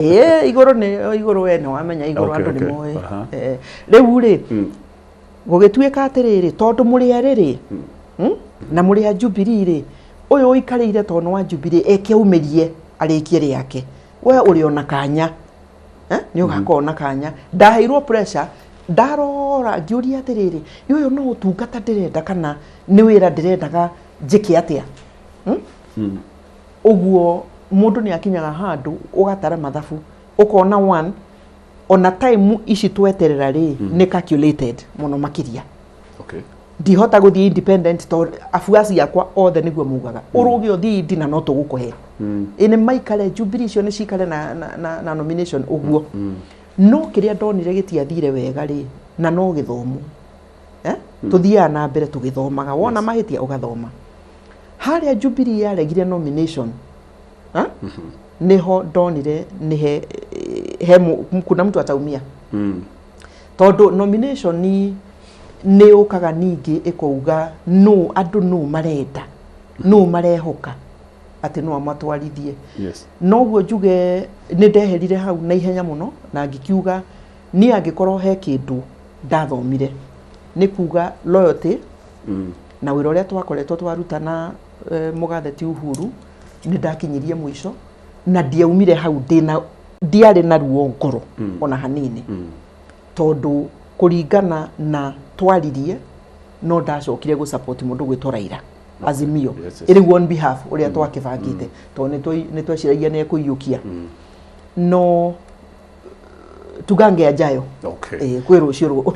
iguru we no amenya iguru andu ni moe riu ri gugituika atiriri tondu muri ariri na muri a Jubilee ri uyu ikarire tono wa Jubilee ekeumirie arikie riake we uri ona kanya ni ugakona kanya ndaheirwo pressure ndarora ngiuria atiriri uyu no utungata ndirenda kana ni wira ndirendaga njike atia uguo mundu ni akinyaga handu ugatara mathabu ukona one ona time ici tweterera ri ni calculated muno makiria ndihota guthii independent to afuasi yakwa othe niguo mugaga urugi uthii ndina no tugukuhe ine maikare Jubilee cio ni cikare na nomination uguo no kiria ndonire gitiathire wega ri na no githomo tuthia na mbere tugithomaga wona mahitia ugathoma haria Jubilee yaregire nomination niho ndonire nihe kuna mtu ataumia tondu nomination ni ukaga ningi ikuuga no andu no marenda no marehoka ati no amatwarithie no guo njuge ni ndeherire hau na ihenya muno na ngikiuga ni angikorwo he kindu ndathomire ni kuga loyalty na wira uria twakoretwo twarutana mugatheti Uhuru ni ndakinyirie mwisho na ndiaumire hau ndiari na ruo ngoro ona hanini tondu kuringana na twaririe no ndacokire gu support mundu gwitwo Raila Azimio iri on behalf uria twakibangite tondu ni twaciragia ne kuiyukia no tugange ajayo kwiru ciru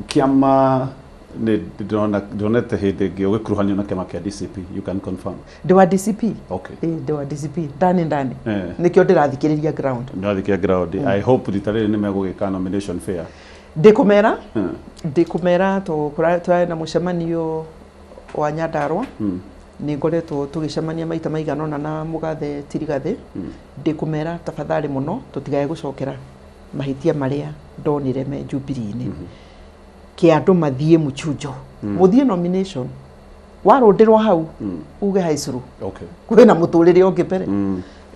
kiama ni donete hede ge ogikuruhanio na kema kia DCP you can confirm dewa DCP dewa DCP ndani nikyo ndirathikiriria ground ndathikia ground I hope ritarere ni megugika nomination fair ndikumera to kura na mucemanio wa Nyandarua ni ngoretwo tugicemania maita maiganona na mugathe Tirigathi ndikumera tafadhali muno tutigaye gucokera mahitia maria ndonire me Jubilee ni ki andu mathie muchujo muthie nomination warundirwo hau uge haicuru kwina muturire ongepere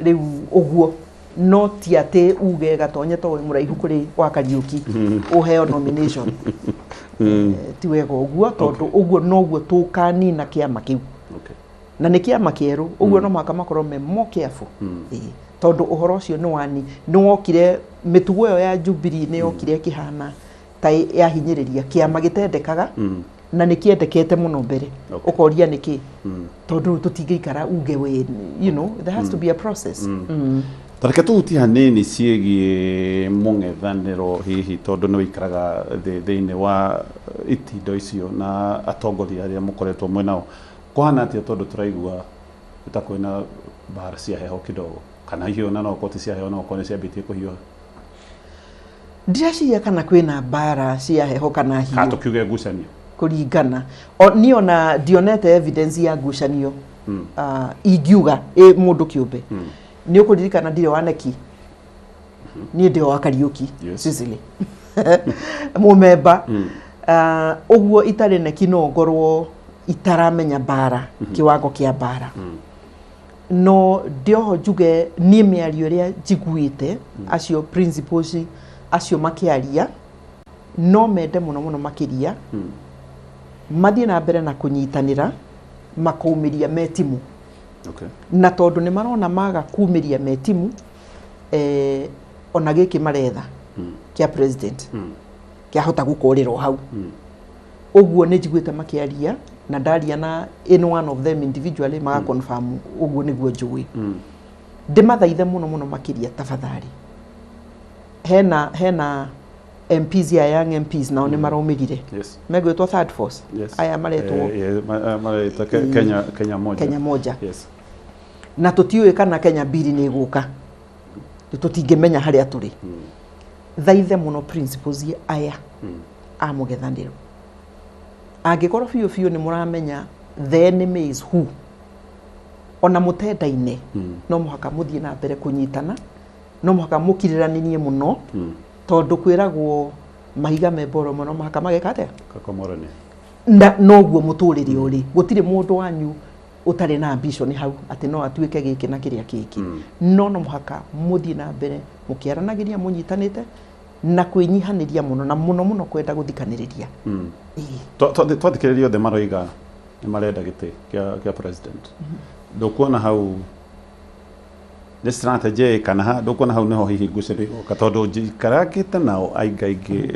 riu uguo no ti ati uge gatonye to muraihu kuri wa Kariuki uheo nomination ti wega uguo tondu uguo noguo tukanina kiama kiu na ni kiama kieru uguo no maka makorwo me more careful tondu uhoro ucio ni wani ni wokire mitugo yo ya Jubilee ni yokire kihana ta yahinyiriria kiama gitendekaga na nikiendekete muno mbere ukoria niki tondu tutingeikara uge we there has to be a process tareke tuhuti hanini ciegi mungethaniro hihi tondu no ikaraga thiini wa itindo icio na atongoria aria mukoretwo mwenao kwana atia tondu turaigua utakwina bara cia heho kidogo kana hiyo na no koti cia heho no kone cia bitie kuhiyo ndiraciria kana kwina bara cia heho kana hiyo kato kiuge ngucanio kuringana niona dionete evidence ya ngucanio ingiuga mundu kiumbe ni ukuririkana ndire wa neki ni ndio wa Kariuki Sicily mumemba uguo itari neki no ngorwo itaramenya bara kiwango kia bara no ndio njuge ni miario ria njiguite acio principles acio makiaria no mende muno makiria mathie na mbere na kunyitanira makaumiria metimu na tondu ni marona maga kumiria metimu ona giki maretha kia president kia hota gukorirwo hau uguo ni njiguite makiaria na ndaria na in one of them individually maga confirm uguo niguo njui ndimathaithe muno makiria tafadhali hena MPs ya young MPs nao ni maraumirire megwetwo third force aya maretwo Kenya moja na tutiuwe kana Kenya mbiri ni guka tutingimenya haria turi thaithe muno principles aya a mugethaniro angikorwo fiu ni muramenya the enemy is who ona mutendaine no muhaka muthie na mbere kunyitana no muhaka mukiriraninie muno tondu kwiragwo mahiga meboro muno muhaka magekate kakomorani noguo muturire uri gutire mundu wanyu utari na ambition hau ati no atuike giki na kiria kiki no muhaka muthii na mbere mukiaranagiria munyitanite na kwinyihaniria muno na muno kwenda guthikaniriria twathikiriria othe maroiga ni marenda giti kia president ndukuona hau the strategy kana ndukuona hau niho hihi nguciri katondu jikaragite nao aingaingi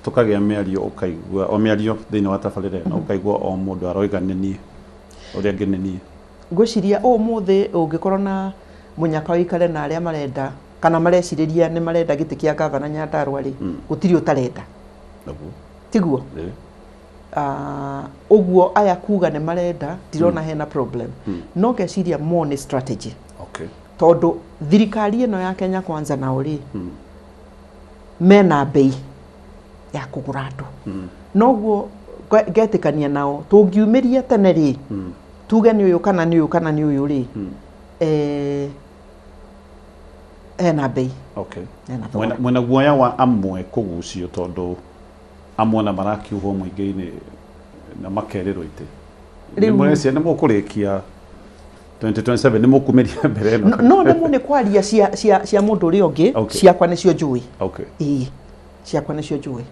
tukagia miario ukaigua o miario thiini wa tabarire na ukaigua o mundu aroiga nini uria nginini ngwiciria umuthi ungikorwo na munyaka ikare na aria marenda kana mareciriria ni marenda giti kia gavana Nyandarua ri gutiri utarenda tiguo uguo aya kuga ni marenda dirona hena problem no geciria mo ni strategy tondu thirikari ino ya Kenya Kwanza na uri mena bei ya kugura andu noguo getikania nao tungiumiria tene ri tuge ni uyu kana ni uyu kana ni uyu ri ena bei mwena guoya wa amwe kugucio tondu amwe na marakiuho muingi-ini na makerirwo ite rimwe ni mukurikia 2027 ni mukumiria mbere no ni kwaria cia mundu uri ungi ciakwa nicio njui ciakwa nicio njui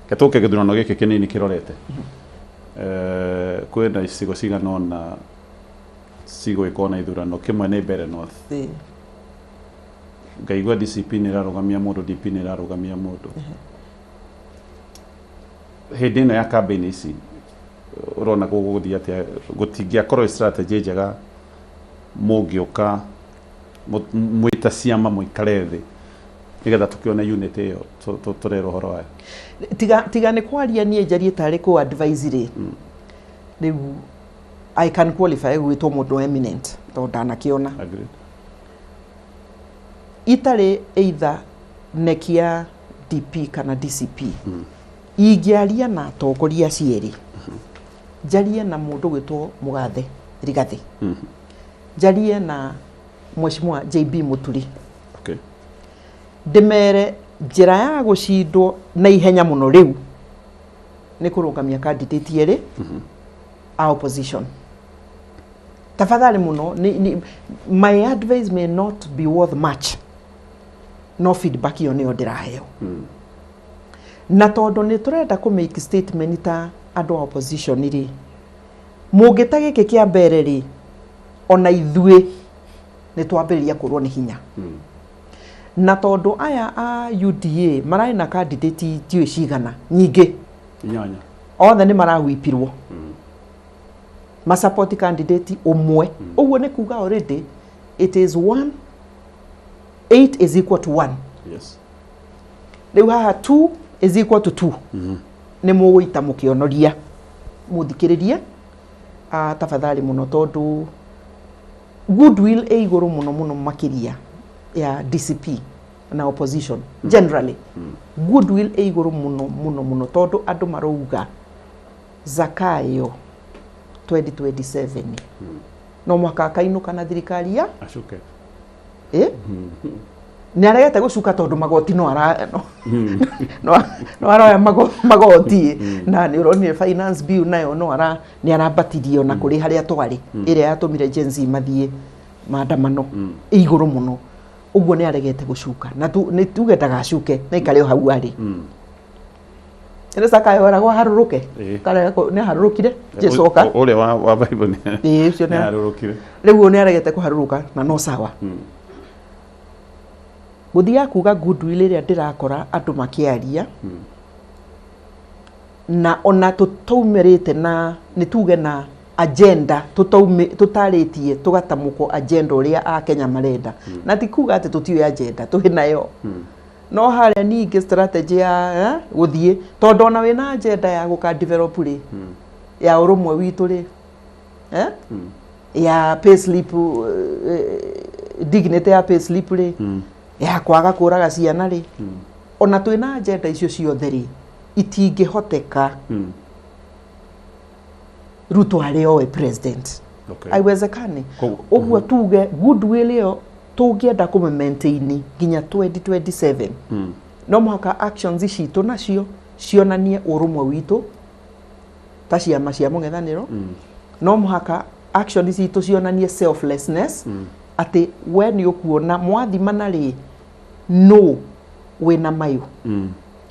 gatuke githurano giki kinini kirorete kwina icigo ciganona cigwikwo na ithurano kimwe ni Mbere North ngaigua DCP ni rarugamia mundu DP ni rarugamia mundu hindi ino ya campaign ici urona guguthia atia gutingia korwo strategy njega mungiuka mwita ciama muikare thi nigetha tukiona unit iyo turero horo wayo tiga ni kwaria nie njarie tari ku advisory riu I can qualify gwitwo mundu eminent to ndanakiona itari either nekia DP kana DCP ingiaria na tokoria cieri jarie na mundu gwitwo Mugathe Rigathi jarie na Mheshimiwa JB Muturi ndimere njira ya gucindwo na ihenya muno riu ni kurugamia candidate yeri a opposition tafadhali muno my advice may not be worth much no feedback yo ni ndiraheo na tondu ni turenda ku make statement ta andu opposition ri mungita giki kia mbere ri ona ithue ni twambiriria kurwo ni hinya na tondu aya a UDA marai na candidate jiwe cigana nyingi nyanya othe ni marawipirwo ma support candidate umwe uguo ni kuga already it is 8 is equal to 1 riu haha 2 is equal to 2 ni muguita mukionoria muthikiririe tafadhali muno tondu goodwill e iguru muno makiria ya DCP na opposition generally goodwill e iguru muno tondu andu marouga Zakayo 2027 no mwaka kainuka na thirikari ya acuke ni aregete gucuka tondu magoti no aroya magoti na ni uroni finance bill nayo no ni arabatirio na kuri haria twari iria yatumire Gen Z mathie maandamano iguru muno uguo ni aregete gucuka na ni tuge ndagacuke na ikare hau ari ere Zakayo aragwo haruruke kare ni harurukire jecoka ule wa Bible ni cio ni harurukire riu ni aregete kuharuruka na no sawa guthia kuga goodwill iria ndirakora andu makiaria na ona tutaumirite na nituge na agenda tutaritie tugatamuko agenda uria a Kenya marenda na tikuga ati tutiwe agenda tuhinayo no haria ningi strategy ya guthie tondu ona wina agenda ya guka develop ri ya urumwe witu ri ya payslip dignity ya payslip ri ya kwaga kuraga ciana ri ona twina agenda icio ciothe ri itingihoteka Ruto ari owe president aiwezekani uguo tuge goodwill iyo tungienda ku maintain nginya 2027 no muhaka actions citu nacio cionanie urumwe witu ta ciama cia mũng'ethanĩro no mũhaka action citũ cionanie selflessness ati we nĩ ũkuona mwathimana rĩ no wĩna mayũ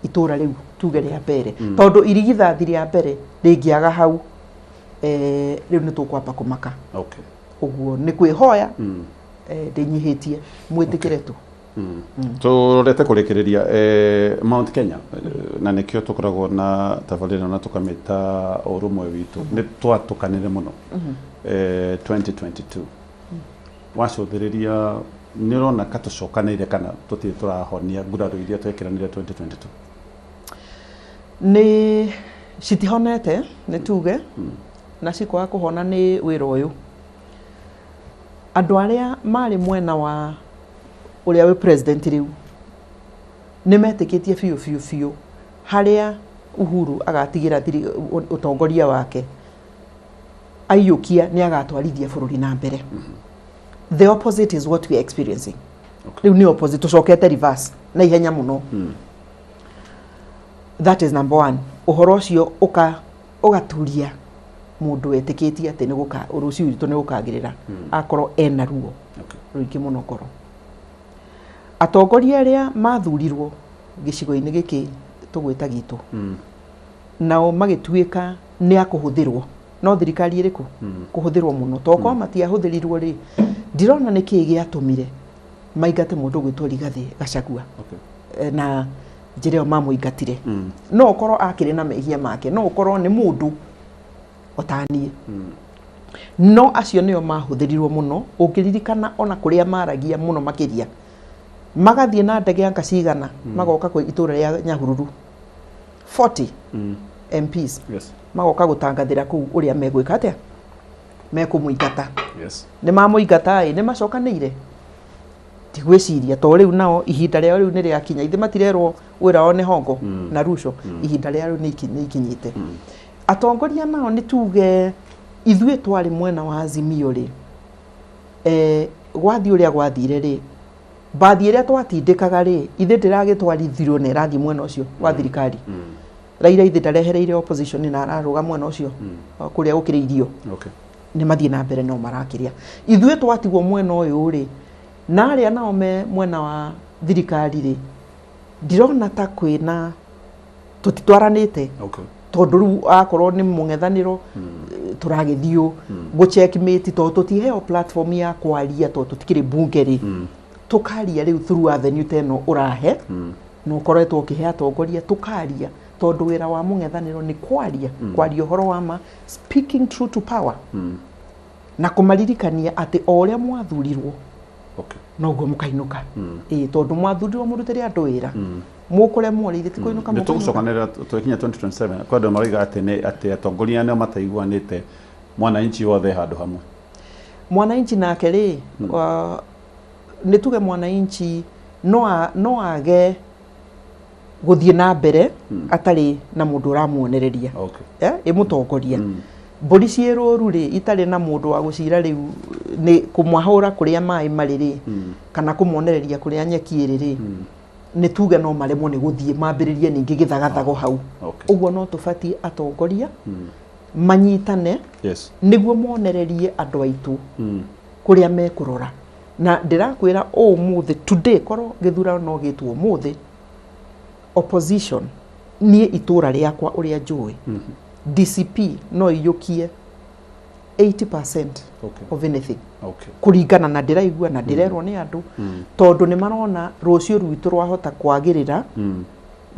itũra rĩu tuge rĩa mbere tondũ irigithathi rĩa mbere rĩngĩaga hau rĩu nĩ tũkwamba kũmaka ũguo nĩ kwĩhoya ndĩnyihĩtie mwĩtĩkĩre tu tũrete kũrĩkĩrĩria Mount Kenya na nĩkĩo tũkoragwo na tabarĩra na tũkamĩta ũrũmwe witũ nĩ twatũkanire mũno 2022 wacũthĩrĩria nĩ ũrona katũcokanĩire kana tũtirĩ tũrahonia nguraro iria twekĩranire 2022 nĩ citihonete nĩ tuge na cikwaga kũhona nĩ wĩra ũyũ andũ arĩa marĩ mwena wa ũrĩa wĩ president rĩu nĩ metĩkĩtie biũ harĩa Uhuru agatigira ũtongoria wake aiyũkia nĩ agatwarithia bũrũri na mbere the opposite is what we are experiencing rĩu nĩ opposite tũcokete reverse na ihenya mũno that is number one ũhoro ũcio ũgaturia mũndũ wetĩkĩtie atĩ nĩ gũka ũrũciũ witũ nĩ gũkagĩrĩra akorwo ena ruo rũingĩ mũno ngoro atongoria arĩa mathurirwo gĩcigo-inĩ gĩkĩ tũgwĩta gitũ nao magĩtuĩka nĩ akũhũthĩrwo no thirikari ĩrĩkũ kũhũthĩrwo mũno toko matiahũthĩrirwo rĩ ndirona nĩ kĩĩ gĩatũmire maingate mũndũ gwĩtwo Rigathĩ Gachagua na njĩra ĩyo mamũingatire no ũkorwo akĩrĩ na mehia make no ũkorwo nĩ mũndũ otanie no acio nĩo mahũthĩrirwo mũno ũngĩririkana ona kũrĩa maragia mũno makĩria magathiĩ na ndege anga cigana magoka kwa itũra rĩa Nyahururu 40 MPs magoka gũtangathĩra kũu ũrĩa megwĩka atĩa mekũmũingata nĩ mamũingata nĩ macokanĩire tigwĩciria to rĩu nao ihinda rĩao rĩu nĩ rĩakinya ithe matirerwo wĩra wao nĩ hongo na ruco ihinda rĩao nĩ ikinyĩte atongoria nao nĩ tuge ithuĩ twarĩ mwena wa Azimio rĩ gwathi ũrĩa gwathire rĩ bathi ĩrĩa twatindĩkaga rĩ ithe ndĩragĩtwarithirwo na ĩrathiĩ mwena ũcio wa thirikari Raila ithe ndarehereire opposition na ararũga mwena ũcio kũrĩa gũkĩrĩ irio nĩ mathiĩ na mbere no marakĩria ithuĩ twatigwo mwena ũyũ rĩ na arĩa nao me mwena wa thirikari rĩ ndirona ta kwĩna tũtitwaranĩte tondũ rĩu akorwo nĩ mũng'ethanĩro tũragĩthiũ gũ-checkmate tondũ tũtiheo platform ya kwaria tondũ tũtikĩrĩ bunge rĩ tukaria rĩu through avenue teno ũrahe no koretwo ũkĩhe atongoria tukaria tondũ wĩra wa mũng'ethanĩro nĩ kwaria ũhoro wa ma speaking true to power na kũmaririkania atĩ o ũrĩa mwathurirwo noguo mũkainũka tondũ mwathurirwo mũrutĩre andũ wĩra mũkũremwo rĩithĩ ti kũinũka mũkainũka tũgũcokanĩrĩra tũkinya 2027 kwa andũ maroiga atĩ atongoria nĩo mataiguanĩte mwananchi wothe handũ hamwe mwananchi nake rĩ nĩ tuge mwananchi no age gũthiĩ na mbere atarĩ na mũndũ ũramuonereria mũtongoria mbũri ciĩrũru rĩ itarĩ na mũndũ wa gũcira rĩu nĩ kũmwahũra kũrĩa maĩ marĩ rĩ kana kũmuonereria kũrĩa nyeki ĩrĩ rĩ nĩ tuge no maremwo nĩ gũthiĩ mambĩrĩrie ningĩ gĩthagathago hau ũguo no tũbatiĩ atongoria manyitane nĩguo monererie andũ aitũ kũrĩa mekũrora na ndĩrakwĩra ũmũthĩ today korwo gĩthurano no gĩtwo ũmũthĩ opposition niĩ itũra rĩakwa ũrĩa njũĩ DCP no iyũkie 80% of anything kũringana na ndĩraigua na ndĩrerwo nĩ andũ tondũ nĩ marona rũciũ rwitũ rwahota kwagĩrĩra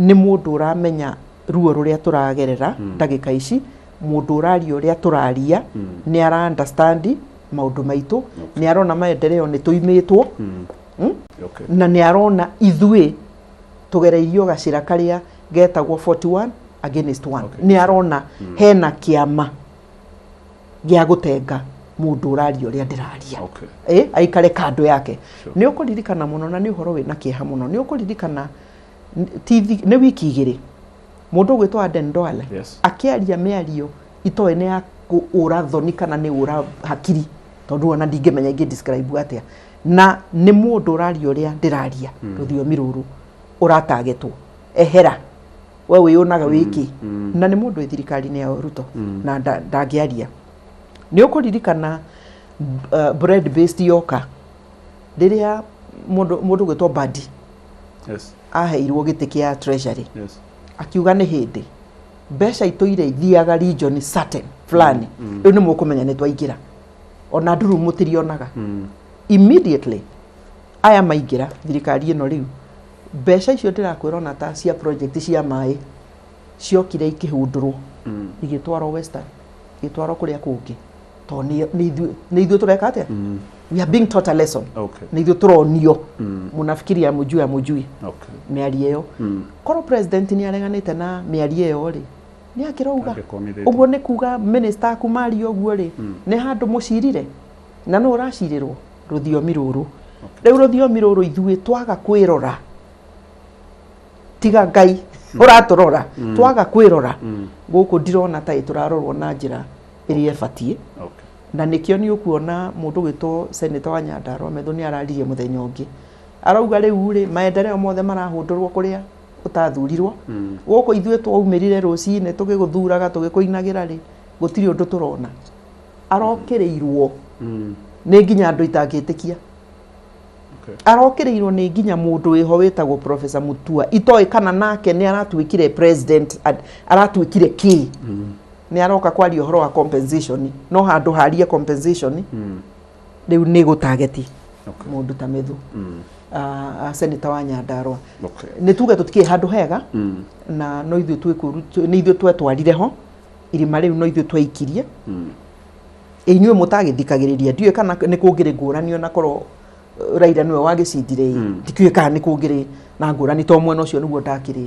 nĩ mũndũ ũramenya ruo rũrĩa tũragerera ndagĩka ici mũndũ ũraria ũrĩa tũraria nĩ ara understand maũndũ maitũ nĩ arona maendeleo nĩ tũimĩtwo na nĩ arona ithuĩ tũgereirio gacĩra karĩa getagwo 41 against 1 nĩ arona hena kĩama gĩa gũtenga mũndũ ũraria ũrĩa ndĩraria aikare kando yake nĩ ũkũririkana mũno na nĩ ũhoro wĩna kĩeha mũno nĩ ũkũririkana nĩ wiki igĩrĩ mũndũ ũgwĩtwo Aden Duale akĩaria mĩario itoĩ nĩ ya ũra thoni kana nĩ ũra hakiri tondũ ona ndingĩmenya ingĩ describe atĩa na nĩ mũndũ ũraria ũrĩa ndĩraria rũthiomi rũrũ ũratagetwo ehera we wĩyonaga wiki na nĩ mũndũ thirikari-inĩ ya Ruto na ndangĩaria nĩ ũkũririkana bread based yoka rĩrĩa mũndũ gwĩtwo Badi aheirwo gĩtĩ kĩa treasury akiuga nĩ hĩndĩ mbeca itũ iria ithiaga region certain fulani rĩu nĩ mũkũmenya nĩ twaingĩra ona nduru mũtirionaga immediately aya maingĩra thirikari ĩno rĩu mbeca icio ndĩrakwĩra ona ta cia project cia maĩ ciokire ikĩhundurwo igĩtwarwo Western igĩtwarwo kũrĩa kũngĩ to nĩ ithuĩ tũreka atĩa we are being taught a lesson nĩ ithuĩ tũronio mũnafikiria mujui mĩario ĩyo korwo president nĩ areganĩte na mĩario ĩyo rĩ nĩ akĩrauga ũguo nĩ kuga minister akumario ũguo rĩ nĩ handũ mũcirire na no ũracirirwo rũthiomi rũrũ rĩu rũthiomi rũrũ ithuĩ twaga kwĩrora tiga Ngai ũratũrora twaga kwĩrora gũkũ ndirona ta tũrarorwo na njĩra ĩrĩa ĩbatiĩ na nĩkĩo nĩ ũkuona mũndũ gwĩtwo Senator wa Nyandarua Methu nĩ araririe mũthenya ũngĩ arauga rĩu rĩ maendeleo mothe marahũndũrwo kũrĩa ũtathurirwo gũkũ ithuĩ twaumĩrire rũcinĩ tũgĩgũthuraga tũgĩkũinagĩra rĩ gũtirĩ ũndũ tũrona arokĩrĩirwo nĩ nginya andũ itangĩtĩkia arokĩrĩirwo nĩ nginya mũndũ wĩho wĩtagwo Professor Mutua itoĩ kana nake nĩ aratuĩkire president aratuĩkire kĩ nĩ aroka kwaria ũhoro wa compensation no handũ harie compensation rĩu nĩ gũtageti mũndũ ta Methu Senator wa Nyandarua nĩ tuge tũtikĩ handũ hega na no ithuĩ twetwarire ho irima rĩu no ithuĩ twaikirie inyuĩ mũtagĩthikagĩrĩria ndiũĩ kana nĩ kũngĩrĩ ngũrani ona korwo Raila nĩwe wagĩcindire ndiũĩ kana nĩ kũngĩrĩ na ngũrani to mwena ũcio nĩguo ndakĩrĩ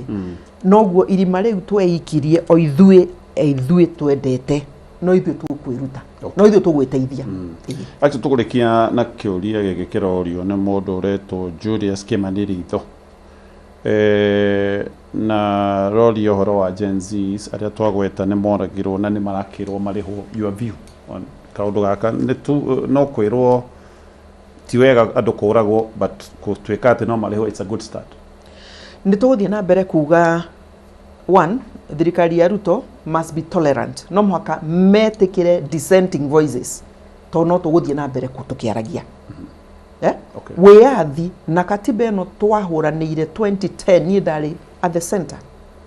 noguo irima rĩu tweikirie o ithuĩ twendete no ithuĩ tũkwĩruta no ithuĩ tũgwĩteithia acha tũkũrĩkia na kĩũria gĩkĩ kĩrorio nĩ mũndũ ũretwo Julius Kimani Ritho na rori ũhoro wa Gen Z arĩa twagweta nĩ moragirwo na nĩ marakĩrwo marĩhwo your view on kaũndũ gaka no kwĩrwo ti wega andũ kũragwo but gũtuĩka atĩ no marĩhwo it's a good start nĩ tũgũthiĩ na mbere kuga one thirikari ya Ruto must be tolerant no mũhaka metĩkĩre dissenting voices to no tũgũthiĩ na mbere tũkĩaragia wĩyathi na katiba ĩno twahũranĩire 2010 niĩ ndarĩ at the center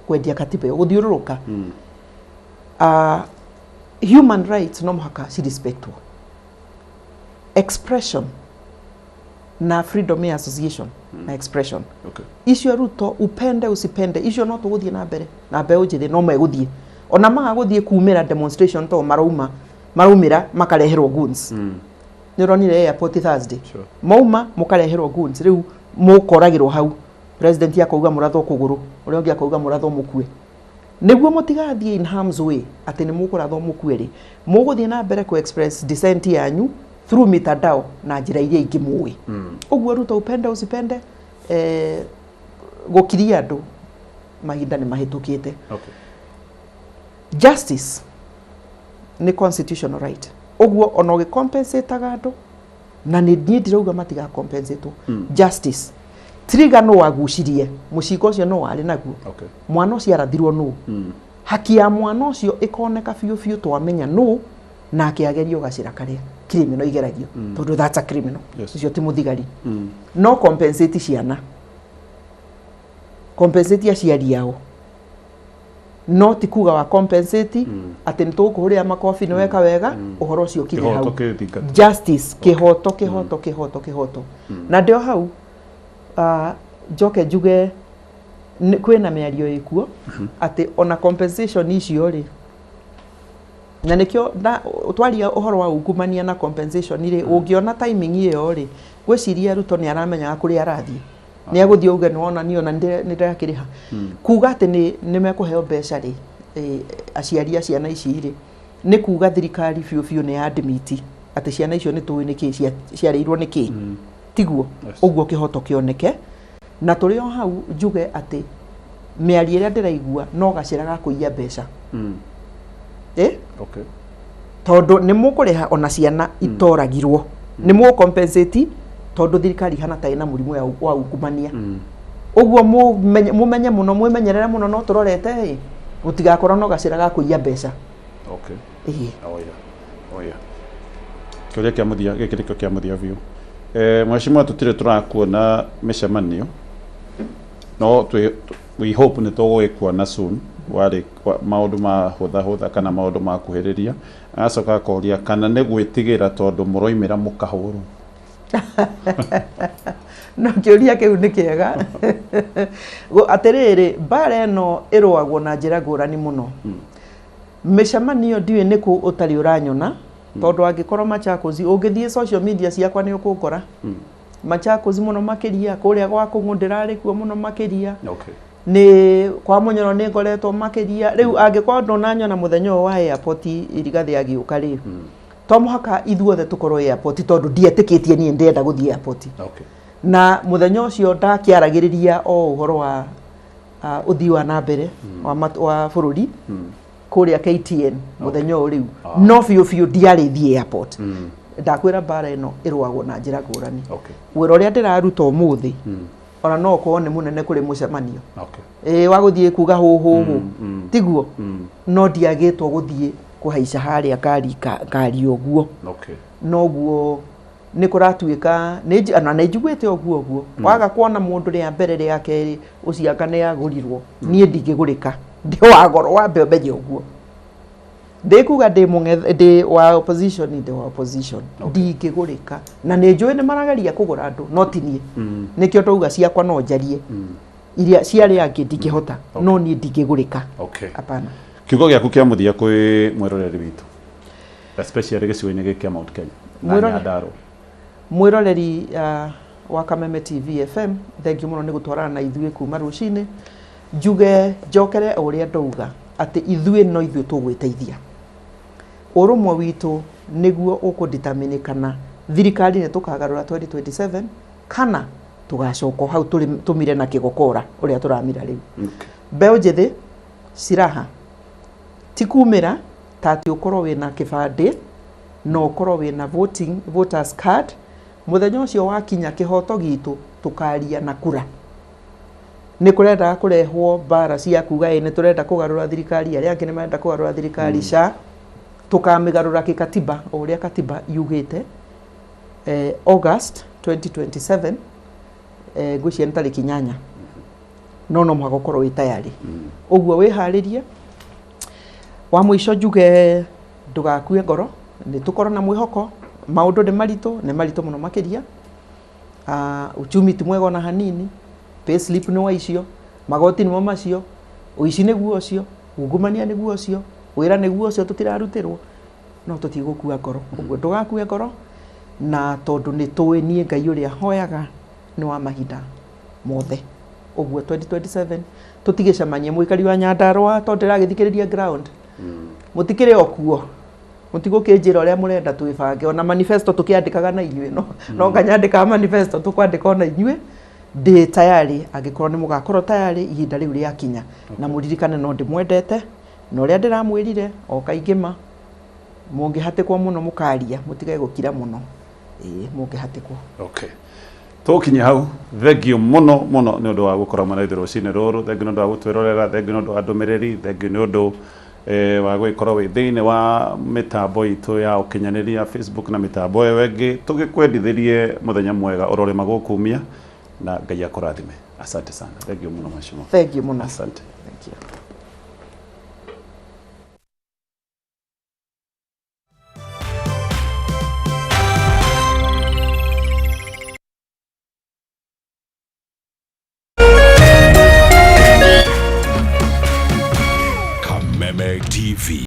kwendia katiba ĩyo gũthiũrũrũka human rights no mũhaka cirespectwo expression na freedom ya association na expression icio Ruto upende usipende icio no tũgũthiĩ na mbere na mbeũ njĩthĩ no megũthiĩ ona magagũthiĩ kumĩra demonstration to maraumĩra makareherwo goons nĩ ronire airport Thursday mauma mũkareherwo goons rĩu mũkoragĩrwo hau president yakauga mũrathwo kũgũrũ ũrĩa ũngĩ akauga mũrathwo mũkue nĩguo mũtigathiĩ in harm's way atĩ nĩ mũkũrathwo mũkue rĩ mũgũthiĩ na mbere ku express dissent yanyu through mitandao na njĩra iria ingĩ mũĩ ũguo Ruto upende usipende gũkiria andũ mahinda nĩ mahĩtũkĩte justice nĩ constitutional right ũguo ona ũgĩcompensataga andũ na niĩ ndirauga matiga compensate justice trigger no wagucirie mũcinga ũcio no warĩ naguo mwana ũcio arathirwo no haki ya mwana ũcio ĩkoneka biũ twamenya no nake agerio gacĩra karĩa criminal igeragio tondũ that's a criminal icio ti mũthigari no compensate ciana compensate aciari yao no ti kuga wa compensate atĩ nĩ tũkũhũrĩra makobi nĩ weka wega ũhoro ũcio kĩrĩ hau justice kĩhoto na ndio hau njoke njuge kwĩna mĩario ĩkuo atĩ ona compensation icio rĩ na nĩkĩo twaria ũhoro wa ungumania na compensation rĩ ũngĩona timing ĩyo rĩ gwĩciria Ruto nĩ aramenyaga kũrĩa arathiĩ nĩ agũthiĩ uge nĩwona niĩ ona nĩndĩrakĩrĩha kuga atĩ nĩ mekũheo mbeca rĩ aciari a ciana ici rĩ nĩ kuga thirikari biũ nĩ admit atĩ ciana icio nĩ tũĩ nĩkĩ ciarĩirwo nĩkĩ tiguo ũguo kĩhoto kĩoneke na tũrĩ o hau njuge atĩ mĩario ĩrĩa ndĩraigua no gacĩra ga kũiya mbeca tondũ nĩ mũkũrĩha ona ciana itoragirwo nĩ mũkompensate tondũ thirikari hana ta ina mũrimũ wa ungumania Uguo mumenye muno mwimenyerera muno no turorete gutigakorwo no gacira ga kuiya mbeca. Okay. Oya. Kiuria kia muthia gikiriko kia muthia biu. Mheshimiwa tutire turakuona micemanio. No we hope ni tugwikuona soon wari maundu ma hutha kana maundu ma kuhiriria acoka koria kana ni gwitigira tondu muroimira mukahuru. No kiuria kiu ni kiega atiriri bara no irwagwo na njira ngurani muno. Micemanio ndiwe niku utari uranyona tondu angikorwo Machakos ungithie social media ciakwa ni ukungora Machakos muno makiria kuria gwa kungundirari kuo muno makiria. Okay. Ni kwa munyoro ni ngoretwo makiria riu angikorwo ndonanyona muthenya wa airport irigathi agiuka ri to muhaka ithuothe tukorwo airport tondu ndietikitie nie ndenda guthie airport. Okay. Na muthenya ucio ndakiaragiriria o uhoro wa uthii wa nambere wa bururi kuria KTN muthenya riu no biu ndiarithie airport. Ndakwira bara ino irwagwo na njira ngurani. Okay. Wira uria ndiraruta umuthi ona no ko ne munene kuri mucemanio. Okay. Wa guthie kuga hu tiguo no ndiagitwo guthie kuhaica haria ngari oguo. Okay. No guo ni kuratuika na njiguite oguo waga kuona mundu ria mbere ria keri ucianga ne agurirwo nie ndingigurika ndi wa goro wa mbembe oguo ndikuga ndi wa opposition ndingigurika na ni njui ni maragaria kugura andu no tinie nikio touga ciakwa no njarie iria ciari angi ndingihota no nie ndingigurika. Okay. Hapana. Kiugo giaku kia muthia kwi mwiroreri witu especially gicigo-ini giki kia Mount Kenya. Mwiroreri wa Kameme TV FM thank you muno ni gutwarana na ithuĩ kuma rucini njuge njokere uria ndauga ati ithuĩ no ithuĩ tugwiteithia urumwe witu niguo ukudetermine kana thirikari ni tukagarura 2027 kana tugacoka hau tumire na kigokora uria turamira riu. Mbeu njithi ciraha tikumira tati ukorwo wina kibande no ukorwo wina voters card muthenya ucio wakinya kihoto gitu tukaria na kura. Ni kurenda kurehwo bara cia kuga ni turenda kugarura thirikari aria angi ni marenda kugarura thirikari sha tukamigarura kikatiba uria katiba yugite August 2027 gucia ni tariki 8 no muhagokorwo wi tayari uguo wiharirie wa mwisho njuge ndugakue ngoro ni tukorwo na mwihoko maundu ni marito muno makiria uchumi ti mwega na hanini payslip ni wa icio magoti ni mo macio uici ni guo cio ungumania ni guo cio wira ni guo cio tutirarutirwo no tutigukua ngoro uguo ndugakue ngoro na tondu ni tuwi nie Ngai uria hoyaga ni wa mahinda mothe uguo 2027 tutigicemanie muikari wa Nyandarua tondu ndirathikiriria ground mutikire okuo mutigukinjira uria murenda twibange ona manifesto tukiandikaga na inyue no kanyandika manifesto tukwandika ona inyue ndi tayari angikorwo ni mugakorwo tayari ihinda riu ria kinya na muririkane no ndimwendete no uria ndiramwirire o kaingima mungihatikwo muno mukaria mutigae gukira muno mungihatikwo. Okay. Tukinya hau thengio muno ni undu wa gukora mwana ithu rucini ruru thengio ni undu wa gutwirorera thengio ni undu wa ndumiriri thengio ni undu wa gwikorwo wi thiini wa mitambo itu ya ukinyaniria Facebook na mitambo ĩyo ĩngĩ tugikwendithirie muthenya mwega urore magukumia na Ngai akurathime. Asante sana. Thengio muno mheshimiwa. Thank you muno. Asante. Thank you. Kameme TV.